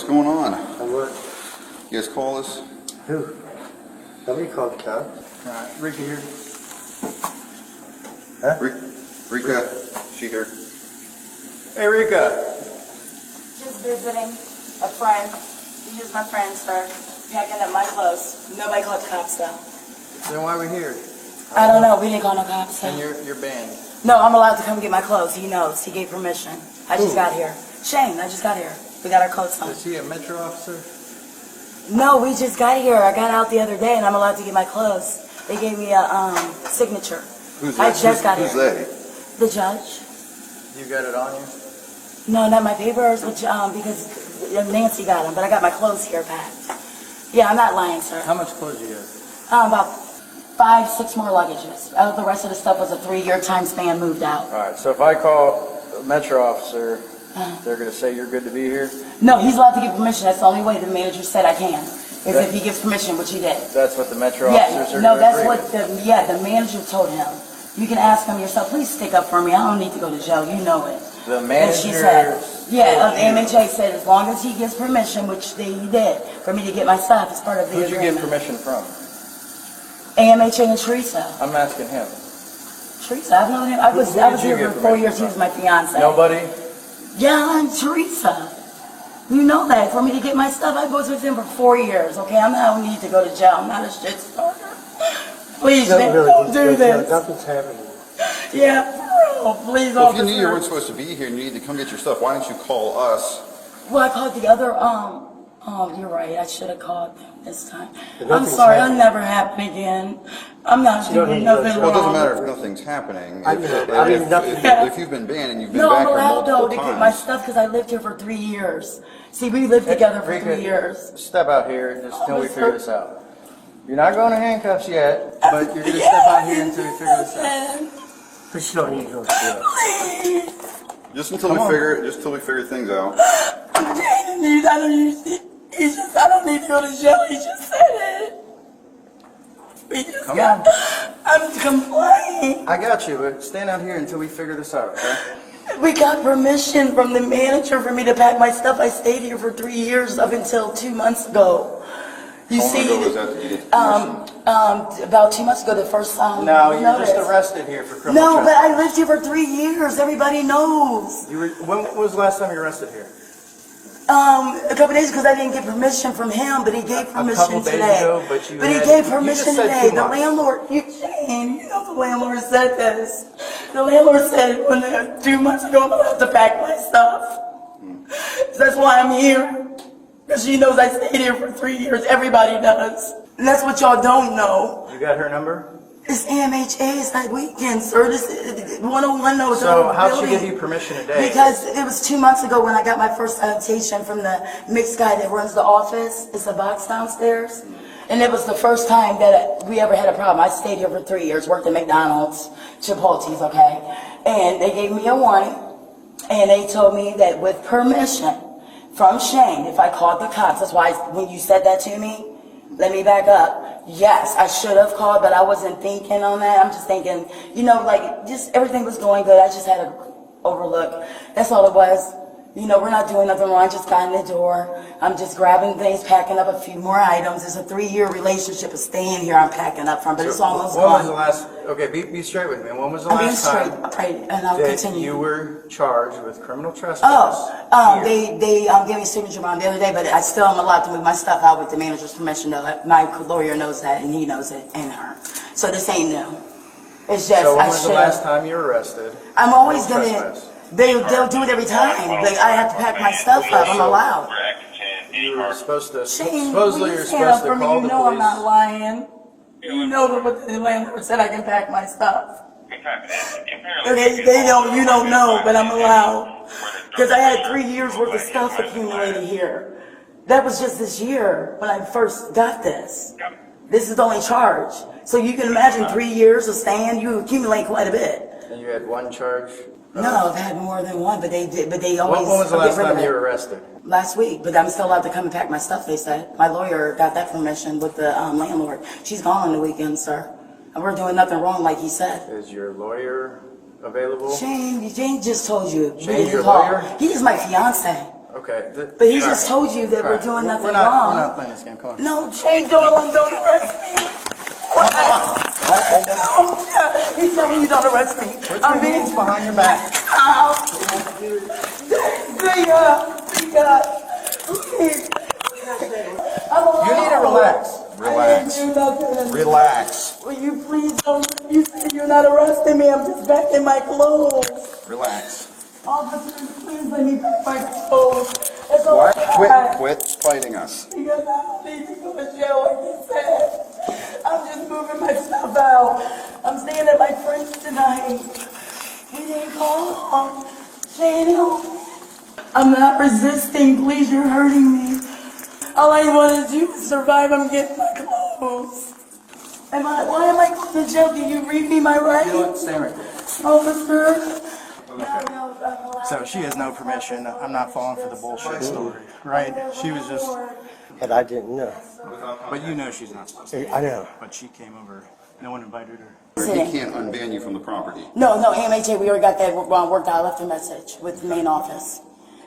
going on? What? You guys call us? Who? Nobody called the cops. Ricky here. Huh? Rika, she here. Hey, Rika. Just visiting a friend. He's my friend, sir. Packing up my clothes. Nobody called the cops, though. Then why are we here? I don't know. We didn't call no cops. And So. you're banned. No, I'm allowed to come get my clothes. He knows. He gave permission. I just got here. Shane, I just got here. We got our coats on. Is he a Metro officer? No, we just got here. I got out the other day, and I'm allowed to get my clothes. They gave me a signature. Who's I that? just got Who's here. they? The judge. You got it on you? No, not my papers, which, because Nancy got them, but I got my clothes here packed. Yeah, I'm not lying, sir. How much clothes you have? About 5, 6 more luggages. The rest of the stuff was a 3-year time span moved out. All right, so if I call a Metro officer, they're going to say you're good to be here? No, he's allowed to give permission. That's the only way the manager said I can, is if he gives permission, which he did. That's what the Metro Yeah, officers are no, going to that's agree what with. the manager told him. You can ask him yourself, please stick up for me. I don't need to go to jail. You know it. The And she manager... said, yeah, the MHA said as long as he gives permission, which he did, for me to get my stuff as part of the Who'd you get agreement. permission from? AMHA and Teresa. I'm asking him. Teresa, I've known him. I was Who did you here get for 4 permission years. He from? was my fiance. Nobody? Yeah, I'm Teresa. You know that. For me to get my stuff, I was with him for 4 years, okay? I don't need to go to jail. I'm not a shit starter. Please, man, don't do this. Nothing's happening. Yeah, for real. Please, Well, if you knew officer. you weren't supposed to be here and you need to come get your stuff, why didn't you call us? Well, I called the other, you're right. I should have called them this time. But I'm nothing's sorry. It'll happening. never happen again. I'm not You don't doing need to go nothing to wrong. Well, it doesn't matter if nothing's happening. I mean, nothing- If you've been banned and you've been No, back I'm here allowed though multiple to get my times. stuff because I lived here for 3 years. See, we lived together for Rika, 3 years. Step out here just until we Officer. figure this out. You're not going to handcuffs yet, but you're going to step out here until we figure this out. But you don't need to go to jail. Please. Just until we figure things out. I don't need to go to jail. He just said it. We just Come got, on. I'm complaining. I got you, but stand out here until we figure this out, okay? We got permission from the manager for me to pack my stuff. I stayed here for 3 years up until 2 months ago. You How long see, ago was that that you get permission? about 2 months ago, the first time. No, we you're just noticed. arrested here for criminal No, but trespass. I lived here for 3 years. Everybody knows. When was the last time you were arrested here? A couple days because I didn't get permission from him, but he gave permission couple days today. ago, but you he had- gave you permission just said today. 2 The months. landlord, Shane, you know the landlord said this. The landlord said when 2 months ago I'm allowed to pack my stuff. So that's why I'm here. Because she knows I stayed here for 3 years. Everybody does. And that's what y'all don't know. You got her number? It's AMHA. It's not weekend, sir. This 101 knows So our how'd she building. give you permission today? Because it was 2 months ago when I got my first citation from the mixed guy that runs the office. It's a box downstairs. And it was the first time that we ever had a problem. I stayed here for 3 years, worked at McDonald's, Chipotle's, okay? And they gave me a warning. And they told me that with permission from Shane, if I called the cops, that's why when you said that to me, let me back up. Yes, I should have called, but I wasn't thinking on that. I'm just thinking, just everything was going good. I just had to overlook. That's all it was. We're not doing nothing wrong. I just got in the door. I'm just grabbing things, packing up a few more items. It's a 3-year relationship of staying here. I'm packing up from, but it's almost When was the gone. last, okay, be straight with me. When was the I'm being last straight, time right, and I'll that continue. you were charged with criminal trespass? They gave me a signature bond the other day, but I still am allowed to move my stuff out with the manager's permission. Though my lawyer knows that, and he knows it, and her. So this ain't new. It's just So when I was the should. last time you were arrested? I'm always for gonna. trespass? They'll do it every time. I have to pack my stuff up. I'm allowed. You were supposed to, Shane, supposedly will you're you stand up supposed to for me? call You the know I'm not police. lying. You know that what the landlord said I can pack my stuff. They don't. You don't know, but I'm allowed. Because I had 3 years worth of stuff accumulated here. That was just this year when I first got this. This is the only charge. So you can imagine 3 years of staying, you accumulate quite a bit. And you had one charge? No, I've had more than one, but they did. But they When always. was the get last rid of time it. you were arrested? Last week, but I'm still allowed to come and pack my stuff, they said. My lawyer got that permission with the landlord. She's gone on the weekend, sir. And we're doing nothing wrong like he said. Is your lawyer available? Shane just told you. Shane's your Call. lawyer? He is my fiance. Okay. But he just told you that we're doing nothing We're not wrong. playing this game. Come on. No, Shane, don't arrest me. What? No, he's telling you don't arrest me. I'm being behind your back. Please. You need to relax. Relax. I didn't do nothing. Relax. Will you please don't? You said you're not arresting me. I'm just back in my clothes. Relax. Officers, please let me back my clothes. That's all What? I got. Quit fighting us. Because I don't need to go to jail like you said. I'm just moving my stuff out. I'm staying at my friend's tonight. We didn't call. Shane, help me. I'm not resisting. Please, you're hurting me. All I want to do is survive. I'm getting my clothes. Why am I going to jail? Can you read me my You know rights? what? Stand right there. Officer. So she has no permission. I'm not falling for the bullshit story, right? She was just, And I didn't know. but you know she's not supposed to. I know. But she came over. No one invited her. He can't unban you from the property. No, AMHA, we already got that worked out. I left a message with the main office.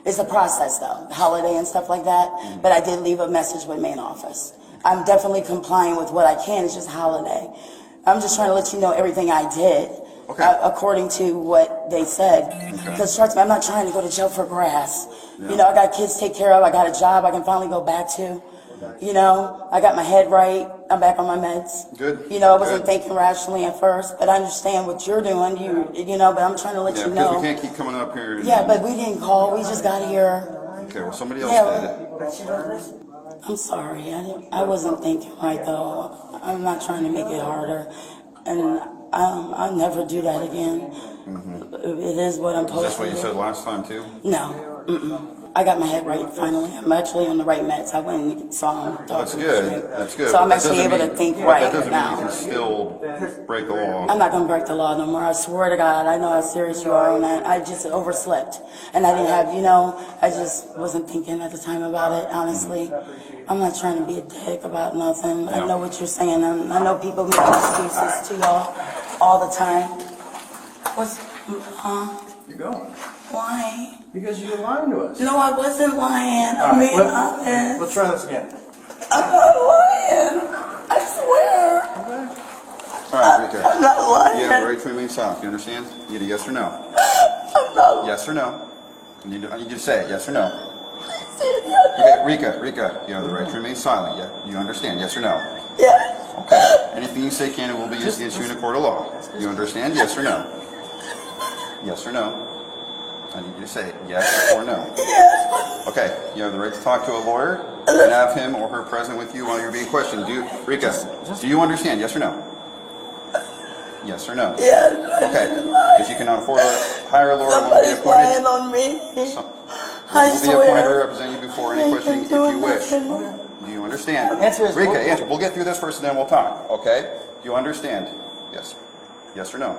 It's a process though, holiday and stuff like that, but I did leave a message with main office. I'm definitely complying with what I can, it's just holiday. I'm just trying to let you know everything I did, Okay. according to what they said. Because trust me, I'm not trying to go to jail for grass. You know, I got kids to take care of, I got a job I can finally go back to. You know, I got my head right, I'm back on my meds. Good. You know, I wasn't Good. thinking rationally at first, but I understand what you're doing, you know, but I'm trying to let Yeah, you because know. we can't keep coming up here. and- Yeah, but we didn't call, we just got here. Okay, well, somebody else Yeah. did it. I'm sorry, I wasn't thinking right though. I'm not trying to make it harder, and I'll never do that again. It is what I'm Is this supposed what to you do. said last time too? No, I got my head right finally. I'm actually on the right meds. I went and saw him. That's good, that's good. So I'm But that actually doesn't able to mean- think but right That doesn't mean now. you can still break the law. I'm not gonna break the law no more. I swear to God, I know how serious you are on that. I just overslept, and I didn't have, you know, I just wasn't thinking at the time about it. Honestly, I'm not trying to be a dick about nothing. I know what you're saying. I know people make excuses to y'all all the time. What's, You're going. why? Because you're lying to us. No, I wasn't lying. All I'm right, being honest. let's try this again. I'm not lying. I swear. All right, Rika. I'm not lying. You have the right to remain silent, you understand? You need a yes or no? I'm not Yes or no? I need you to say it, yes or no? lying. Okay, Rika, you have the right to remain silent, yeah? You understand, yes or no? Yes. Okay. Anything you say can and will be used against you in a court of law. You understand, yes or no? Yes or no? I need you to say it, yes or no. Yes. Okay, you have the right to talk to a lawyer and have him or her present with you while you're being questioned. Rika, do you understand, yes or no? Yes or no? Yes. Okay, if you cannot afford to hire a lawyer, will be Somebody's lying appointed. on me. Will I be appointed to swear. represent you before any I questioning ain't if you doing wish. nothing. Do you understand? Answer is- Rika, answer. We'll get through this first and then we'll talk, okay? Do you understand? Yes. Yes or no?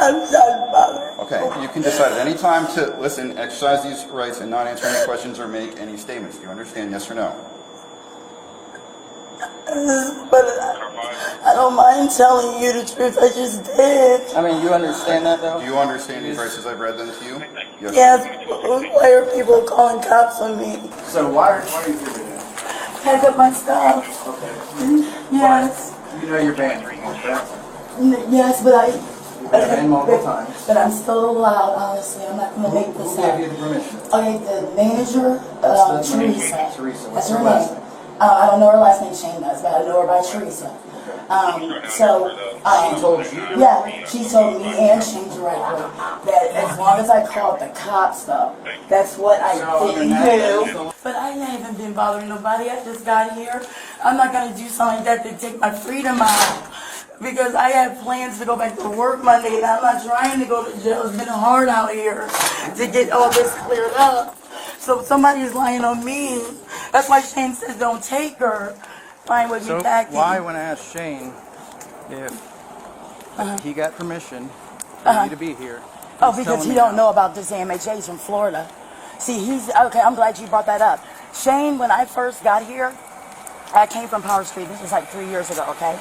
I'm not bothered. Okay, you can decide at any time to listen, exercise these rights, and not answer any questions or make any statements. Do you understand? Yes or no? But I don't mind telling you the truth. I just did. I mean, you understand that though? Do you understand these rights as I've read them to you? Yes. Yes. Why are people calling cops on me? So why are you here today? Pack up my stuff. Yes. You know you're banned, correct? Yes, but You've been banned multiple times. But I'm still allowed, honestly. I'm not gonna make Who this gave you up. the permission? Okay, the manager, That's the manager. Teresa. Teresa. What's That's her her last name. I don't know her last name, Shane does, but I know her by Teresa. She told you? Yeah, she told me and Shane directly that as long as I called the cops, though, that's what I didn't do. But I haven't been bothering nobody. I just got here. I'm not gonna do something like that to take my freedom out. Because I have plans to go back to work Monday, and I'm not trying to go to jail. It's been hard out here to get all this cleared up. So somebody's lying on me. That's why Shane says don't take her. Fine with me So packing. why, when I asked Shane if he got permission for you to be here? Oh, he's because telling he me don't no. know about this AMHA's from Florida. See, okay, I'm glad you brought that up. Shane, when I first got here, I came from Power Street. This was like 3 years ago, okay?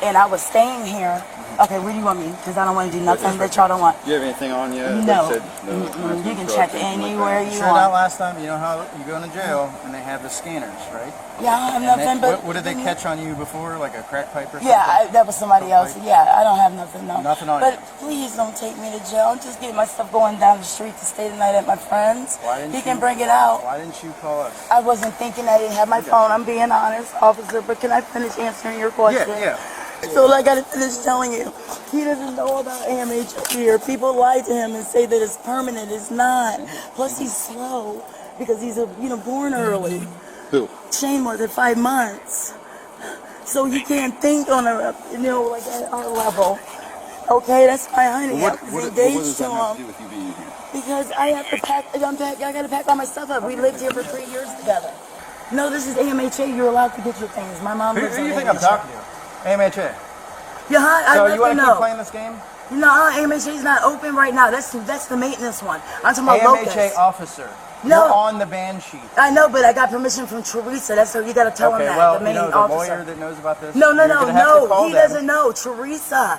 And I was staying here. Okay, where do you want me? Because I don't want to do nothing that y'all don't want. Do you have anything on you? No. That said, no Mm-mm. You can drugs, check anything like anywhere that? you Sure that want. last time, you know how you go into jail and they have the scanners, right? Yeah, I have And nothing but. what did they catch on you before? Like a crack pipe or something? Yeah, that was somebody else. Something? Yeah, I don't have nothing, no. Nothing on But you. please don't take me to jail. I'm just getting my stuff going down the street to stay the night at my friend's. Why didn't He you- can bring it out. Why didn't you call us? I wasn't thinking. I didn't have my phone. I'm being honest, officer. But can I finish answering your question? Yeah. So I gotta finish telling you, he doesn't know about AMH here. People lie to him and say that it's permanent. It's not. Plus he's slow because he's born early. Who? Shane was at 5 months. So he can't think on like at our level. Okay, that's my honey. I was What engaged does to that have to him do with you being here? because I have to pack. I gotta pack all my stuff up. We lived here for 3 years together. No, this is AMHA. You're allowed to get your things. My mom Who lives do on you think I'm AMHA. talking to? AMHA. Yeah, I So let you want them to keep know. playing this game? No, AMHA's not open right now. That's the maintenance one. I'm talking about AMHA Locust. officer. No. You're on the ban sheet. I know, but I got permission from Teresa. That's so you got to tell him Okay, that. well, the main the officer. lawyer that knows about this. No. you're gonna have to call He them. doesn't know. Teresa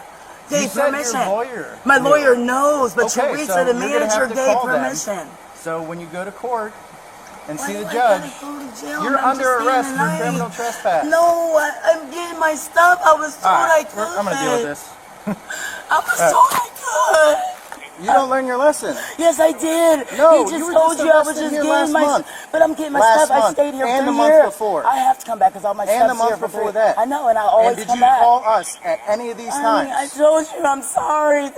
You gave said permission. your lawyer My knew. lawyer knows, but Okay, Teresa, so the you're gonna manager, have to gave call them. permission. So when you go to court and see Why the do I judge, gotta go to jail? you're I'm under just arrest staying for the night. criminal trespass. No, I'm getting my stuff. I was told All I right, could. I'm gonna deal with this. I was told I could. You don't learn your lesson. Yes, I did. No, he just you were told just you I was arrested just here getting last my month. but I'm getting my Last stuff. I month. stayed here And for the month years. before. I have to come back because all my And stuff's the month here for before 3. that. I know, and I always And did come you back. call us at any of these Honey, I times? told you I'm sorry.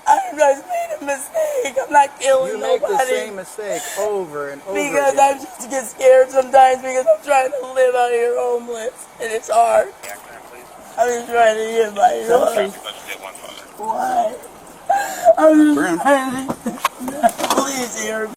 I just made a mistake. I'm not killing You make nobody. the same mistake over and over Because again. I just get scared sometimes because I'm trying to live out here homeless and it's hard. I'm just trying to get my life. Why? I'm just trying to please hear me.